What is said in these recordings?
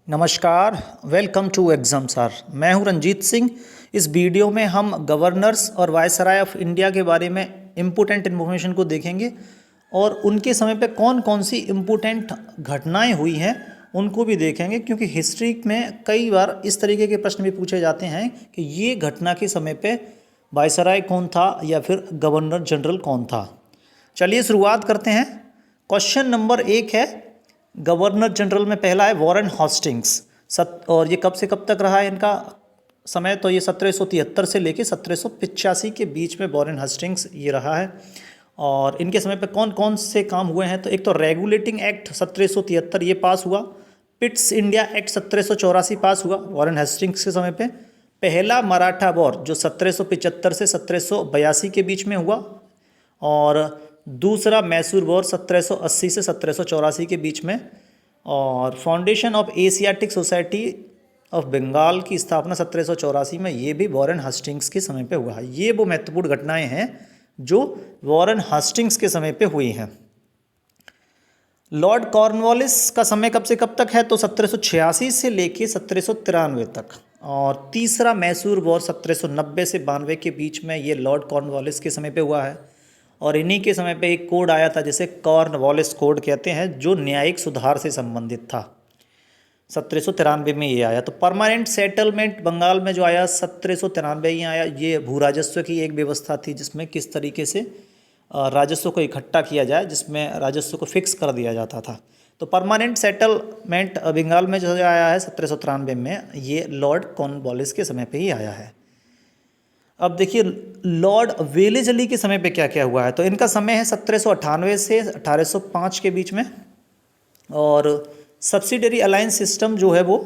नमस्कार, welcome to exam sir. मैं हूं रंजीत सिंह। इस वीडियो में हम गवर्नर्स और वायसराय ऑफ इंडिया के बारे में इम्पोर्टेंट इन्फॉर्मेशन को देखेंगे और उनके समय पे कौन कौन सी इम्पोर्टेंट घटनाएं हुई हैं उनको भी देखेंगे, क्योंकि हिस्ट्री में कई बार इस तरीके के प्रश्न भी पूछे जाते हैं कि ये घटना के समय पे वायसराय कौन था या फिर गवर्नर जनरल कौन था। चलिए शुरुआत करते हैं। क्वेश्चन नंबर 1 है, गवर्नर जनरल में पहला है वॉरेन हॉस्टिंग्स। और ये कब से कब तक रहा है इनका समय, तो ये 1773 से लेके 1785 के बीच में वॉरेन हॉस्टिंग्स ये रहा है। और इनके समय पे कौन कौन से काम हुए हैं, तो एक तो रेगुलेटिंग एक्ट 1773 ये पास हुआ। पिट्स इंडिया एक्ट 1784 पास हुआ वॉरेन हॉस्टिंग्स के समय पे। पहला मराठा वॉर जो 1775 से 1782 के बीच में हुआ, और दूसरा मैसूर वॉर 1780 से 1784 के बीच में। और foundation of Asiatic Society of Bengal की स्थापना 1784 में, ये भी वॉरेन हॉस्टिंग्स के समय पे हुआ है। ये वो महत्वपूर्ण घटनाएं हैं जो वॉरेन हॉस्टिंग्स के समय पे हुई हैं। लॉर्ड कॉर्नवालिस का समय कब से कब तक है, तो 1786 से लेके 1793 तक। और तीसरा मैसूर वॉर 1790 से 92 के बीच में, ये लॉर्ड कॉर्नवालिस के समय पे हुआ है। और इन्हीं के समय पे एक कोड आया था जिसे कॉर्नवालिस कोड कहते हैं, जो न्यायिक सुधार से संबंधित था। 1793 में ये आया। तो परमानेंट सेटलमेंट बंगाल में जो आया 1793 ही आया। ये भू राजस्व की एक व्यवस्था थी जिसमें किस तरीके से राजस्व को इकट्ठा किया जाए, जिसमें राजस्व को फिक्स कर दिया जाता था। तो परमानेंट सेटलमेंट बंगाल में जो आया है 1793 में, ये लॉर्ड कॉर्नवालिस के समय पे ही आया है। अब देखिए लॉर्ड वेलेस्ली के समय पे क्या क्या हुआ है, तो इनका समय है 1798 से 1805 के बीच में। और सब्सिडरी अलायंस सिस्टम जो है वो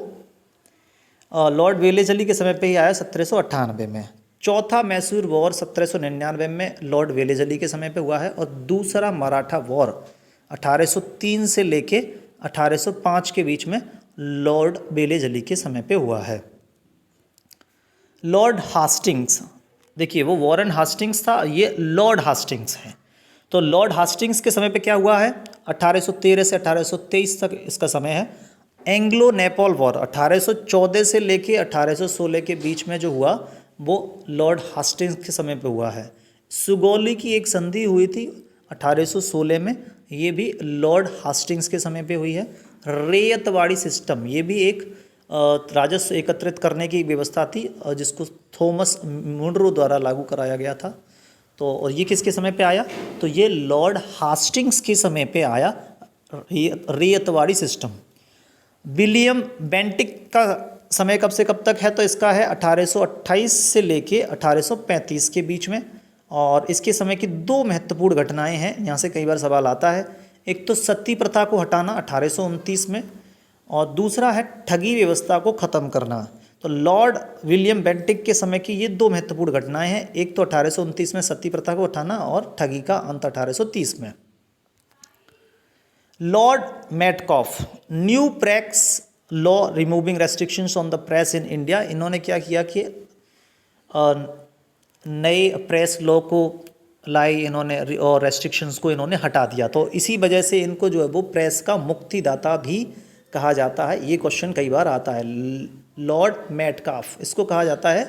लॉर्ड वेलेस्ली के समय पे ही आया 1798 में। चौथा मैसूर वॉर 1799 में लॉर्ड वेलेस्ली के समय पे हुआ है। और दूसरा मराठा वॉर 1803 से लेके 1805 के बीच में लॉर्ड वेलेस्ली के समय पे हुआ है। लॉर्ड हास्टिंग्स, देखिए वो वॉरेन हास्टिंग्स था, ये लॉर्ड हास्टिंग्स है। तो लॉर्ड हास्टिंग्स के समय पे क्या हुआ है, 1813 से 1823 तक इसका समय है। एंग्लो नेपोल वॉर 1814 से लेके 1816 के बीच में जो हुआ वो लॉर्ड हास्टिंग्स के समय पे हुआ है। सुगौली की एक संधि हुई थी 1816 में, ये भी लॉर्ड हास्टिंग्स के समय पे हुई है। रेयतवाड़ी सिस्टम, ये भी एक राजस्व एकत्रित करने की व्यवस्था थी जिसको थॉमस मुनरो द्वारा लागू कराया गया था। तो और ये किसके समय पे आया, तो ये लॉर्ड हास्टिंग्स के समय पे आया रेयतवाड़ी सिस्टम। विलियम बेंटिक का समय कब से कब तक है, तो इसका है 1828 से लेके 1835 के बीच में। और इसके समय की दो महत्वपूर्ण घटनाएं हैं, यहाँ से कई बार सवाल आता है। एक तो सती प्रथा को हटाना 1829 में, और दूसरा है ठगी व्यवस्था को ख़त्म करना। तो लॉर्ड विलियम बेंटिक के समय की ये दो महत्वपूर्ण घटनाएं हैं। एक तो 1829 में सती प्रथा को हटाना, और ठगी का अंत 1830 में। Lord Metcalfe, new press law removing restrictions on the press in India. इन्होंने क्या किया कि नए प्रेस लॉ को लाई इन्होंने, और रेस्ट्रिक्शंस को इन्होंने हटा दिया। तो इसी वजह से इनको जो है वो प्रेस का मुक्तिदाता भी कहा जाता है। ये क्वेश्चन कई बार आता है। लॉर्ड मेटकाफ, इसको कहा जाता है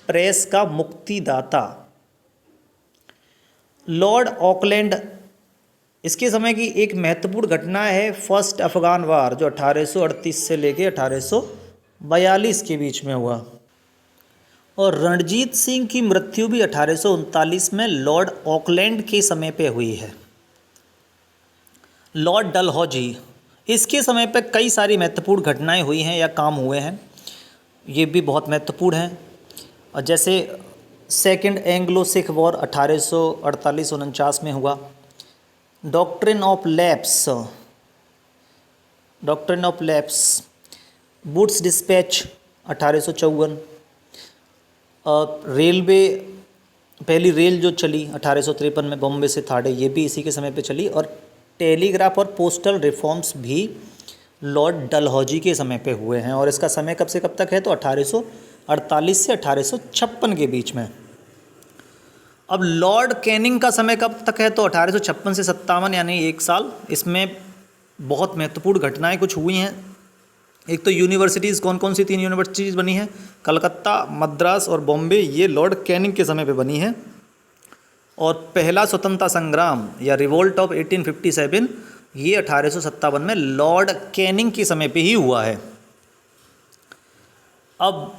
प्रेस का मुक्तिदाता। लॉर्ड ऑकलैंड, इसके समय की एक महत्वपूर्ण घटना है फर्स्ट अफगान वार, जो 1838 से लेके 1842 के बीच में हुआ। और रणजीत सिंह की मृत्यु भी 1839 में लॉर्ड ऑकलैंड के समय पे हुई है। लॉर्ड डलहौजी, इसके समय पे कई सारी महत्वपूर्ण घटनाएं हुई हैं या काम हुए हैं, ये भी बहुत महत्वपूर्ण हैं। और जैसे सेकंड एंग्लो सिख वॉर 1848-49 में हुआ। Doctrine of lapse, Wood's despatch 1854। Railway, पहली रेल जो चली 1853 में बॉम्बे से थाड़े, ये भी इसी के समय पे चली। और टेलीग्राफ और पोस्टल रिफॉर्म्स भी लॉर्ड डलहौजी के समय पे हुए हैं। और इसका समय कब से कब तक है, तो 1848 से 1856 के बीच में। अब लॉर्ड कैनिंग का समय कब तक है, तो 1856 से 57, यानी 1 साल। इसमें बहुत महत्वपूर्ण घटनाएं कुछ हुई हैं। एक तो यूनिवर्सिटीज़ कौन कौन सी 3 यूनिवर्सिटीज़ बनी हैं, कलकत्ता, मद्रास और बॉम्बे, ये लॉर्ड कैनिंग के समय पे बनी है। और पहला स्वतंत्रता संग्राम या रिवोल्ट ऑफ 1857 ये 1857 में लॉर्ड कैनिंग के समय पे ही हुआ है। अब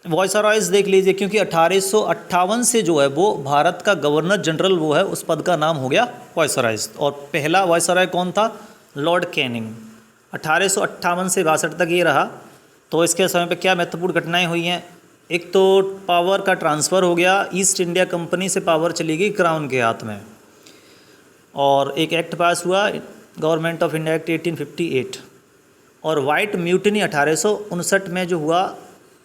वॉइसरॉयज देख लीजिए, क्योंकि 1858 से जो है वो भारत का गवर्नर जनरल वो है, उस पद का नाम हो गया वॉइसरॉयज। और पहला वॉइसरॉय कौन था, लॉर्ड कैनिंग। 1858 से 62 तक ये रहा। तो इसके समय पे क्या महत्वपूर्ण घटनाएं हुई हैं, एक तो पावर का ट्रांसफ़र हो गया, ईस्ट इंडिया कंपनी से पावर चली गई क्राउन के हाथ में। और एक एक्ट पास हुआ, गवर्नमेंट ऑफ इंडिया एक्ट 1858। और वाइट म्यूटनी 1859 में जो हुआ,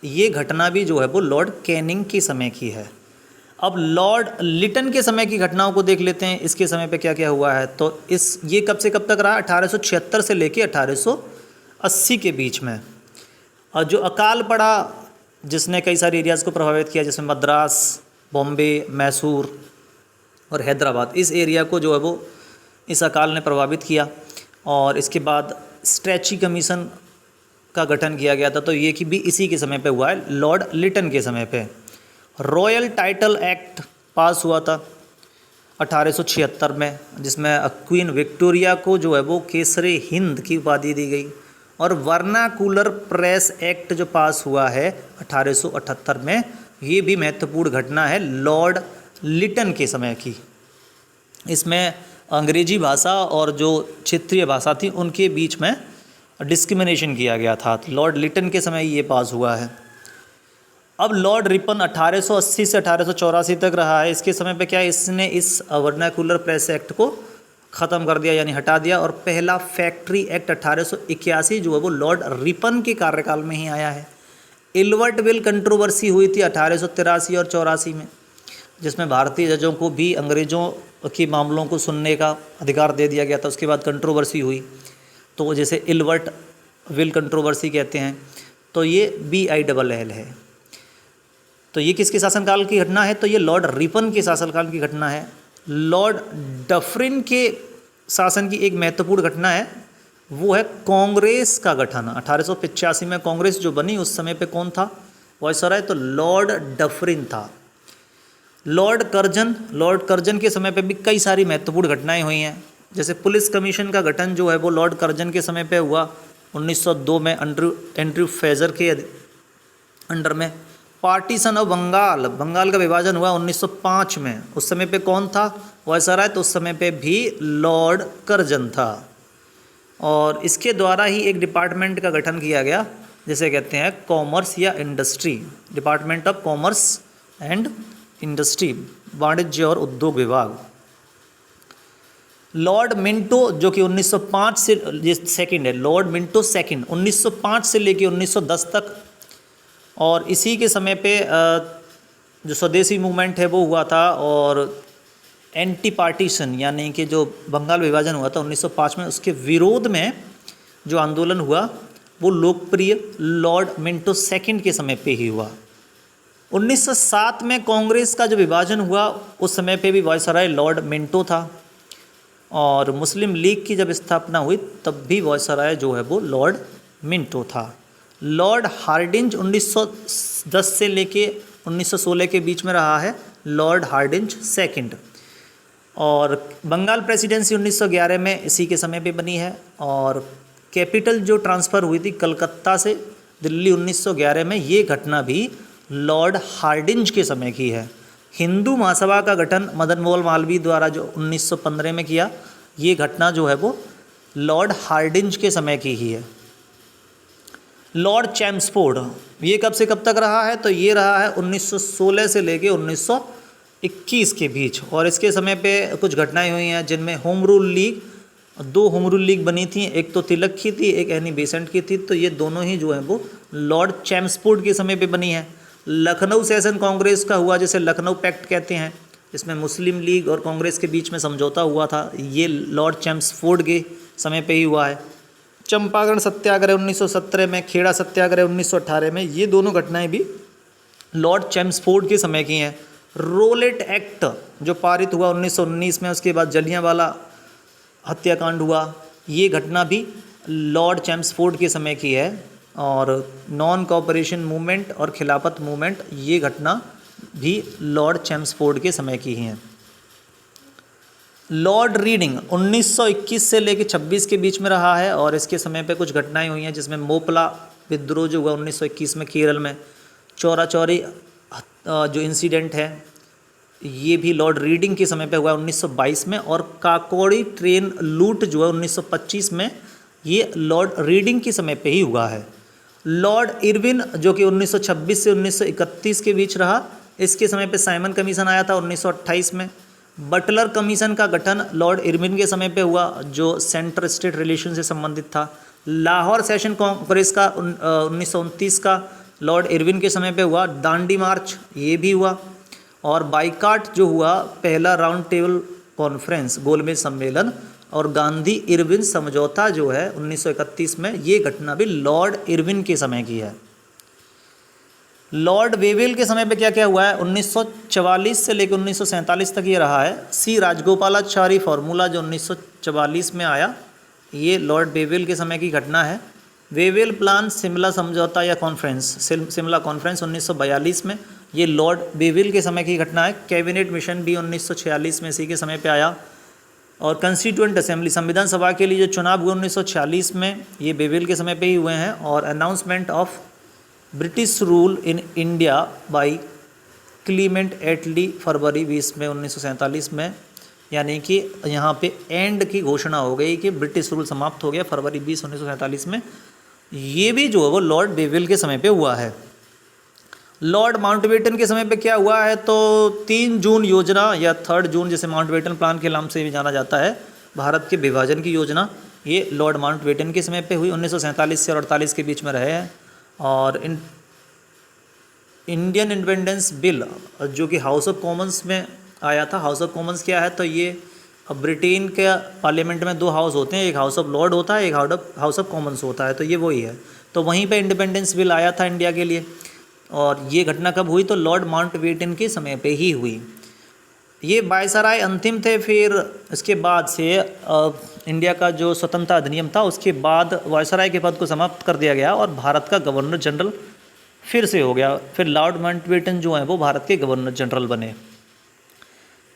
ये घटना भी जो है वो लॉर्ड कैनिंग के समय की है। अब लॉर्ड लिटन के समय की घटनाओं को देख लेते हैं, इसके समय पे क्या क्या हुआ है। तो ये कब से कब तक रहा, 1876 से लेके 1880 के बीच में। और जो अकाल पड़ा जिसने कई सारे एरियाज़ को प्रभावित किया, जैसे मद्रास, बॉम्बे, मैसूर और हैदराबाद, इस एरिया को जो है वो इस अकाल ने प्रभावित किया। और इसके बाद स्ट्रेची कमीशन का गठन किया गया था, तो ये कि भी इसी के समय पे हुआ है, लॉर्ड लिटन के समय पे। रॉयल टाइटल एक्ट पास हुआ था 1876 में, जिसमें क्वीन विक्टोरिया को जो है वो केसरे हिंद की उपाधि दी गई। और वर्नाकुलर प्रेस एक्ट जो पास हुआ है 1878 में, ये भी महत्वपूर्ण घटना है लॉर्ड लिटन के समय की। इसमें अंग्रेजी भाषा और जो क्षेत्रीय भाषा थी उनके बीच में डिस्क्रिमिनेशन किया गया था। लॉर्ड लिटन के समय ये पास हुआ है। अब लॉर्ड रिपन 1880 से 1884 तक रहा है। इसके समय पे क्या है, इसने इस वर्नाकुलर प्रेस एक्ट को ख़त्म कर दिया, यानी हटा दिया। और पहला फैक्ट्री एक्ट 1881 जो है वो लॉर्ड रिपन के कार्यकाल में ही आया है। इल्वर्ट विल कंट्रोवर्सी हुई थी 1883 और 84 में, जिसमें भारतीय जजों को भी अंग्रेज़ों के मामलों को सुनने का अधिकार दे दिया गया था। उसके बाद कंट्रोवर्सी हुई, तो जैसे इल्वर्ट विल कंट्रोवर्सी कहते हैं, तो ये BILL है। तो ये किसके शासनकाल की घटना है, तो ये लॉर्ड रिपन के शासनकाल की घटना है। लॉर्ड डफरिन के शासन की एक महत्वपूर्ण घटना है, वो है कांग्रेस का गठन। 1885 में कांग्रेस जो बनी, उस समय पे कौन था वायसराय, तो लॉर्ड डफरिन था। लॉर्ड कर्जन के समय पे भी कई सारी महत्वपूर्ण घटनाएं हुई हैं। जैसे पुलिस कमीशन का गठन जो है वो लॉर्ड कर्जन के समय पे हुआ 1902 में, एंड्रयू फ्रेजर के अंडर में। पार्टीशन ऑफ बंगाल का विभाजन हुआ 1905 में, उस समय पे कौन था वायसराय, तो उस समय पे भी लॉर्ड कर्जन था। और इसके द्वारा ही एक डिपार्टमेंट का गठन किया गया, जिसे कहते हैं कॉमर्स या industry, department of commerce and industry, वाणिज्य और उद्योग विभाग। लॉर्ड मिंटो जो कि 1905 से सेकंड है, लॉर्ड मिंटो सेकंड 1905 से लेके 1910 तक। और इसी के समय पे जो स्वदेशी मूवमेंट है वो हुआ था। और एंटी पार्टीशन यानी कि जो बंगाल विभाजन हुआ था 1905 में, उसके विरोध में जो आंदोलन हुआ वो लोकप्रिय लॉर्ड मिंटो सेकंड के समय पे ही हुआ। 1907 में कांग्रेस का जो विभाजन हुआ, उस समय पे भी वायसराय लॉर्ड मिंटो था। और मुस्लिम लीग की जब स्थापना हुई तब भी वायसराय जो है वो लॉर्ड मिंटो था। लॉर्ड हार्डिंज 1910 से लेके 1916 के बीच में रहा है, लॉर्ड हार्डिंज सेकंड। और बंगाल प्रेसिडेंसी 1911 में इसी के समय पे बनी है। और कैपिटल जो ट्रांसफ़र हुई थी कलकत्ता से दिल्ली 1911 में, ये घटना भी लॉर्ड हार्डिंज के समय की है। हिंदू महासभा का गठन मदन मोहन मालवीय द्वारा जो 1915 में किया, ये घटना जो है वो लॉर्ड हार्डिंज के समय की ही है। लॉर्ड चैम्सफोर्ड ये कब से कब तक रहा है, तो ये रहा है 1916 से लेके 1921 के बीच। और इसके समय पे कुछ घटनाएं हुई हैं, जिनमें home rule league, 2 home rule league बनी थी, एक तो तिलक की थी, एक एनी बेसेंट की थी। तो ये दोनों ही जो है वो लॉर्ड चैम्सफोर्ड के समय पे बनी है। लखनऊ सेशन कांग्रेस का हुआ, जिसे लखनऊ पैक्ट कहते हैं, जिसमें मुस्लिम लीग और कांग्रेस के बीच में समझौता हुआ था, ये लॉर्ड चैम्सफोर्ड के समय पे ही हुआ है। चंपारण सत्याग्रह 1917 में, खेड़ा सत्याग्रह 1918 में, ये दोनों घटनाएं भी लॉर्ड चैम्सफोर्ड के समय की हैं। रोलेट एक्ट जो पारित हुआ 1919 में, उसके बाद जलियांवाला हत्याकांड हुआ, ये घटना भी लॉर्ड चैम्सफोर्ड के समय की है। और नॉन कोऑपरेशन मूवमेंट और खिलाफत मूवमेंट, ये घटना भी लॉर्ड चैम्सफोर्ड के समय की ही है। लॉर्ड रीडिंग 1921 से लेकर 26 के बीच में रहा है और इसके समय पे कुछ घटनाएं हुई हैं, जिसमें मोपला विद्रोह जो हुआ 1921 में केरल में, चौरा चौरी जो इंसिडेंट है ये भी लॉर्ड रीडिंग के समय पे हुआ 1922 में, और काकोरी ट्रेन लूट जो है 1925 में, ये लॉर्ड रीडिंग के समय पे ही हुआ है। लॉर्ड इरविन जो कि 1926 से 1931 के बीच रहा, इसके समय पे साइमन कमीशन आया था 1928 में। बटलर कमीशन का गठन लॉर्ड इरविन के समय पे हुआ, जो सेंटर स्टेट रिलेशन से संबंधित था। लाहौर सेशन कांग्रेस का 1929 का लॉर्ड इरविन के समय पे हुआ। दांडी मार्च ये भी हुआ, और बाइकाट जो हुआ पहला राउंड टेबल कॉन्फ्रेंस गोलमेज सम्मेलन, और गांधी इरविन समझौता जो है 1931 में, ये घटना भी लॉर्ड इरविन के समय की है। लॉर्ड वेवेल के समय पे क्या क्या हुआ है, 1944 से लेकर 1947 तक ये रहा है। सी राजगोपालाचारी फार्मूला जो 1944 में आया, ये लॉर्ड वेवेल के समय की घटना है। वेवेल प्लान शिमला समझौता या कॉन्फ्रेंस, शिमला कॉन्फ्रेंस 1942 में, ये लॉर्ड वेवेल के समय की घटना है। कैबिनेट मिशन भी 1946 में इसी के समय पे आया। और कंस्टिट्यूएंट असेंबली, संविधान सभा के लिए जो चुनाव हुए 1946 में, ये वेवेल के समय पे ही हुए हैं। और announcement of British rule in India by Clement Attlee February 20 में 1947 में, यानी कि यहाँ पे एंड की घोषणा हो गई कि ब्रिटिश रूल समाप्त हो गया फरवरी 20 1947 में, ये भी जो है वो लॉर्ड वेवेल के समय पे हुआ है। लॉर्ड माउंटबेटन के समय पे क्या हुआ है, तो 3 जून योजना या 3 जून, जिसे माउंटबेटन प्लान के नाम से भी जाना जाता है, भारत के विभाजन की योजना, ये लॉर्ड माउंटबेटन के समय पे हुई, 1947 से 48 के बीच में रहे हैं। और इंडियन इंडिपेंडेंस बिल जो कि हाउस ऑफ कॉमन्स में आया था। हाउस ऑफ कॉमन्स क्या है, तो ये ब्रिटेन के पार्लियामेंट में 2 हाउस होते हैं, एक हाउस ऑफ लॉर्ड होता है, एक हाउस ऑफ कॉमन्स होता है, तो ये वही है। तो वहीं पे इंडिपेंडेंस बिल आया था इंडिया के लिए। और ये घटना कब हुई, तो लॉर्ड माउंटबेटन के समय पे ही हुई। ये वायसराय अंतिम थे, फिर इसके बाद से इंडिया का जो स्वतंत्रता अधिनियम था उसके बाद वायसराय के पद को समाप्त कर दिया गया और भारत का गवर्नर जनरल फिर से हो गया। फिर लॉर्ड माउंटबेटन जो हैं वो भारत के गवर्नर जनरल बने।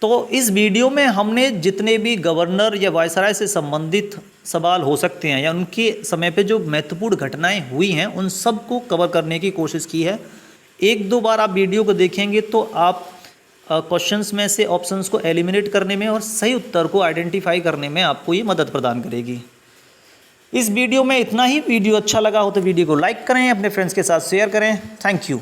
तो इस वीडियो में हमने जितने भी गवर्नर या वायसराय से संबंधित सवाल हो सकते हैं या उनके समय पे जो महत्वपूर्ण घटनाएं हुई हैं उन सब को कवर करने की कोशिश की है। 1-2 बार आप वीडियो को देखेंगे तो आप क्वेश्चंस में से ऑप्शंस को एलिमिनेट करने में और सही उत्तर को आइडेंटिफाई करने में आपको ये मदद प्रदान करेगी। इस वीडियो में इतना ही। वीडियो अच्छा लगा हो तो वीडियो को लाइक करें, अपने फ्रेंड्स के साथ शेयर करें। Thank you.